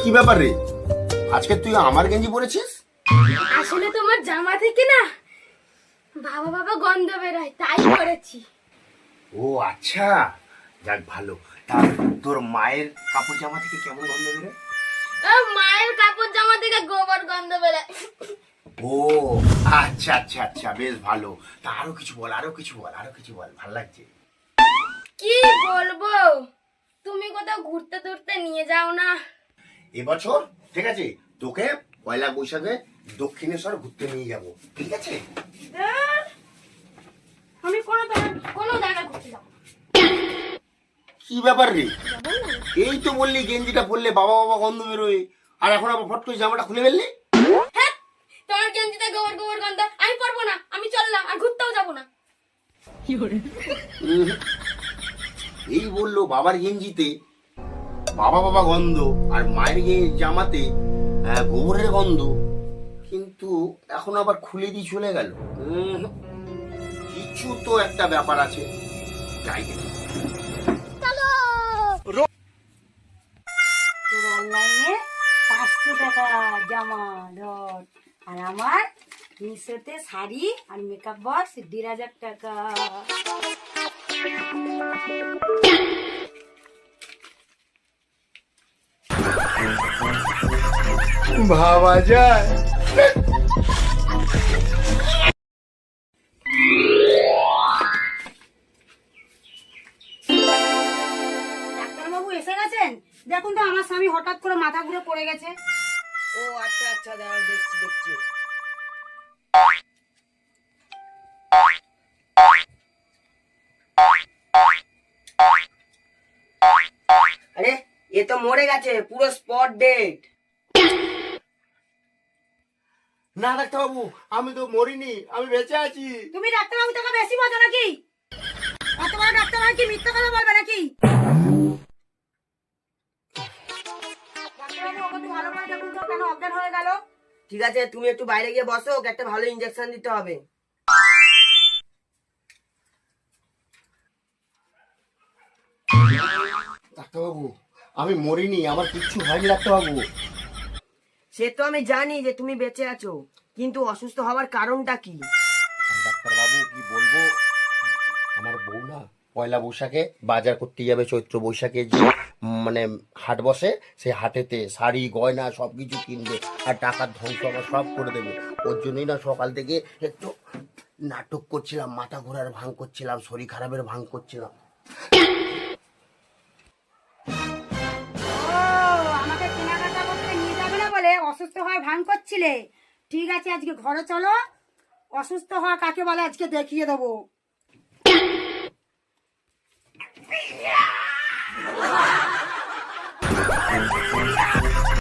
কি ব্যাপার রে, আজকে তুই আমার গেঞ্জি পরেছিস? আসলে তোমার জামা থেকে না বাবা বাবা গন্ধ বেরোয়, তাই করেছি। ও আচ্ছা, যাক ভালো। তা তোর মায়ের কাপড় জামা থেকে কেমন গন্ধ বেরোয়? মায়ের কাপড় জামা থেকে গোবর গন্ধ বেরোয়। ও আচ্ছা আচ্ছা আচ্ছা, বেশ ভালো। তা আরো কিছু বল, আরো কিছু বল, আরো কিছু বল, ভালো লাগছে। কি বলবো, তুমি কোথাও ঘুরতে টুরতে নিয়ে যাও না? এবছর ঠিক আছে, তোকে পয়লা বৈশাখে দক্ষিণেশ্বর ঘুরতে নিয়ে যাব, ঠিক আছে? আমি কোনো জায়গায় ঘুরতে যাবো না। কি ব্যাপার রে, এই তো বললি গেঞ্জিটা পরলে বাবা বাবা গন্ধ বেরোয়, আর এখন আবার ফট করে জামাটা খুলে ফেললি? হ্যাঁ, তোমার গেঞ্জিতে গোবর গোবর গন্ধ, আমি পরবো না, আমি চললাম, আর ঘুরতেও যাবো না। এই বললো বাবার গেঞ্জিতে বাবা বাবা গন্ধ, আর মায়ের জামাতে গোবরের গন্ধ, কিন্তু এখন আবার খুলে দিয়ে চলে গেল। কিছু তো একটা ব্যাপার আছে, যাই দেখি। তোর অনলাইনে 500 টাকা জামা ধর, আর আমার মিশোতে শাড়ি আর মেকআপ বক্স 1,500 টাকা। ভাবা যায়। ডাক্তারবাবু এসে গেছেন? দেখুন তো, আমার স্বামী হঠাৎ করে মাথা ঘুরে পড়ে গেছে। ও আচ্ছা আচ্ছা, দাঁড়াও দেখছি দেখছি। আরে এ তো মরে গেছে, পুরো স্পট ডেট। না ডাক্তারবাবু, আমি তো মরিনি, আমি বেঁচে আছি। তুমি ডাক্তারবাবু টাকা বেশি বোঝো নাকি? এত বড় ডাক্তার হয় কি মিথ্যা কথা বলবে নাকি? ডাক্তারবাবু ওকে একটু ভালো করে দেখুন তো, কেন অজ্ঞান হয়ে গেল? ঠিক আছে, তুমি একটু বাইরে গিয়ে বসো, ওকে একটা ভালো ইনজেকশন দিতে হবে। ডাক্তারবাবু, আমি মরিনি, আমার কিচ্ছু হয়নি ডাক্তারবাবু। সে তো আমি জানি যে তুমি বেঁচে আছো, কিন্তু অসুস্থ হওয়ার কারণটা কি? ডাক্তারবাবু কি বলবো, আমার বউ না পয়লা বৈশাখে বাজার করতে যাবে, চৈত্র বৈশাখে যে মানে হাট বসে, সেই হাটেতে শাড়ি গয়না সবকিছু কিনবে, আর টাকার ধ্বংস আমার সব করে দেবে। ওর জন্যই না সকাল থেকে একটু নাটক করছিলাম, মাথা ঘোরার ভাঙ করছিলাম, শরীর খারাপের ভাঙ করছিলাম। ও, আমাকে কেনাকাটা করতে নিয়ে যাবে না বলে অসুস্থ হয়ে ভাঙ করছিলে? ঠিক আছে, আজকে ঘরে চলো, অসুস্থ হওয়া কাকে বলে আজকে দেখিয়ে দেবো।